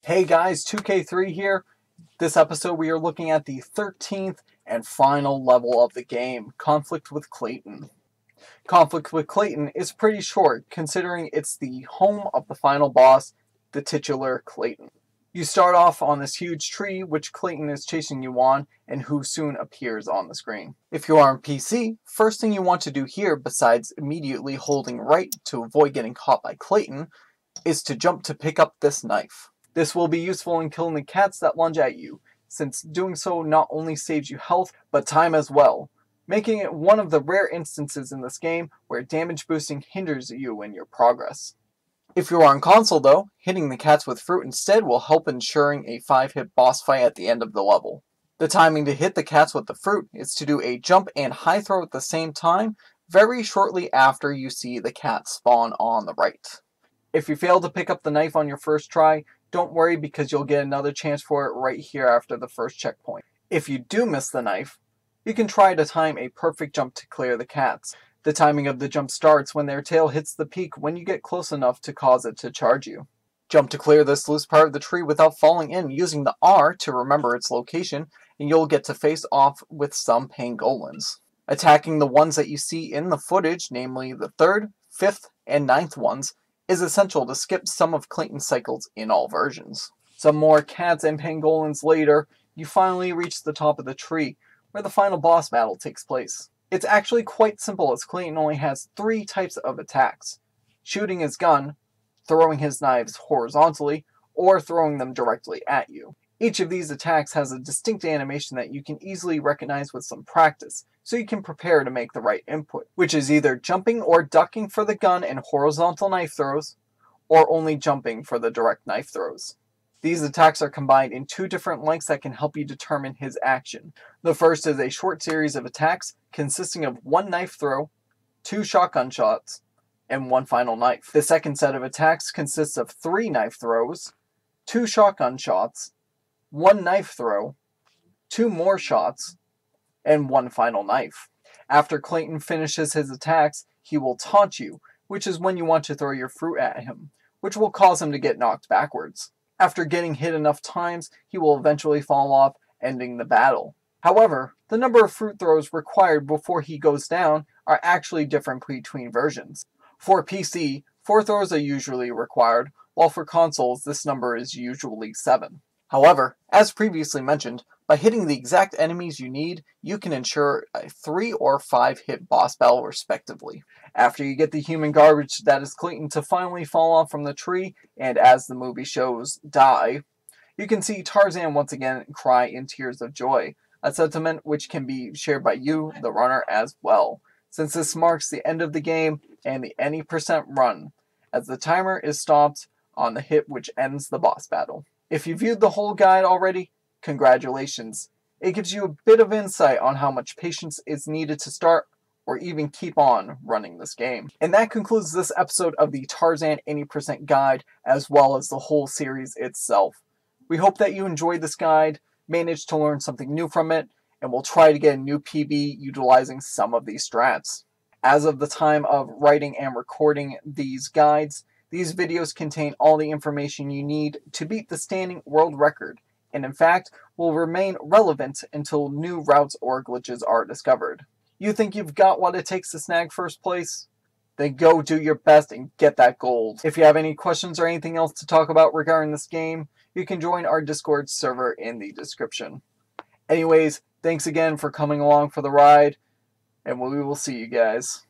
Hey guys, 2K3 here. This episode we are looking at the 13th and final level of the game, Conflict with Clayton. Conflict with Clayton is pretty short, considering it's the home of the final boss, the titular Clayton. You start off on this huge tree, which Clayton is chasing you on, and who soon appears on the screen. If you are on PC, first thing you want to do here, besides immediately holding right to avoid getting caught by Clayton, is to jump to pick up this knife. This will be useful in killing the cats that lunge at you, since doing so not only saves you health, but time as well, making it one of the rare instances in this game where damage boosting hinders you in your progress. If you are on console though, hitting the cats with fruit instead will help ensuring a 5-hit boss fight at the end of the level. The timing to hit the cats with the fruit is to do a jump and high throw at the same time, very shortly after you see the cat spawn on the right. If you fail to pick up the knife on your first try, don't worry because you'll get another chance for it right here after the first checkpoint. If you do miss the knife, you can try to time a perfect jump to clear the cats. The timing of the jump starts when their tail hits the peak when you get close enough to cause it to charge you. Jump to clear this loose part of the tree without falling in using the R to remember its location, and you'll get to face off with some pangolins. Attacking the ones that you see in the footage, namely the 3rd, 5th, and 9th ones, is essential to skip some of Clayton's cycles in all versions. Some more cats and pangolins later, you finally reach the top of the tree, where the final boss battle takes place. It's actually quite simple as Clayton only has 3 types of attacks: shooting his gun, throwing his knives horizontally, or throwing them directly at you. Each of these attacks has a distinct animation that you can easily recognize with some practice, so you can prepare to make the right input, which is either jumping or ducking for the gun and horizontal knife throws, or only jumping for the direct knife throws. These attacks are combined in 2 different lengths that can help you determine his action. The first is a short series of attacks consisting of 1 knife throw, 2 shotgun shots, and 1 final knife. The second set of attacks consists of 3 knife throws, 2 shotgun shots, 1 knife throw, 2 more shots, and 1 final knife. After Clayton finishes his attacks, he will taunt you, which is when you want to throw your fruit at him, which will cause him to get knocked backwards. After getting hit enough times, he will eventually fall off, ending the battle. However, the number of fruit throws required before he goes down are actually different between versions. For PC, 4 throws are usually required, while for consoles this number is usually 7. However, as previously mentioned, by hitting the exact enemies you need, you can ensure a 3 or 5 hit boss battle respectively. After you get the human garbage that is Clayton to finally fall off from the tree, and as the movie shows, die, you can see Tarzan once again cry in tears of joy, a sentiment which can be shared by you, the runner, as well, since this marks the end of the game and the any percent run, as the timer is stopped on the hit which ends the boss battle. If you viewed the whole guide already, congratulations. It gives you a bit of insight on how much patience is needed to start or even keep on running this game. And that concludes this episode of the Tarzan 80% guide, as well as the whole series itself. We hope that you enjoyed this guide, managed to learn something new from it, and we'll try to get a new PB utilizing some of these strats. As of the time of writing and recording these guides, these videos contain all the information you need to beat the standing world record, and in fact, will remain relevant until new routes or glitches are discovered. You think you've got what it takes to snag first place? Then go do your best and get that gold. If you have any questions or anything else to talk about regarding this game, you can join our Discord server in the description. Anyways, thanks again for coming along for the ride, and we will see you guys.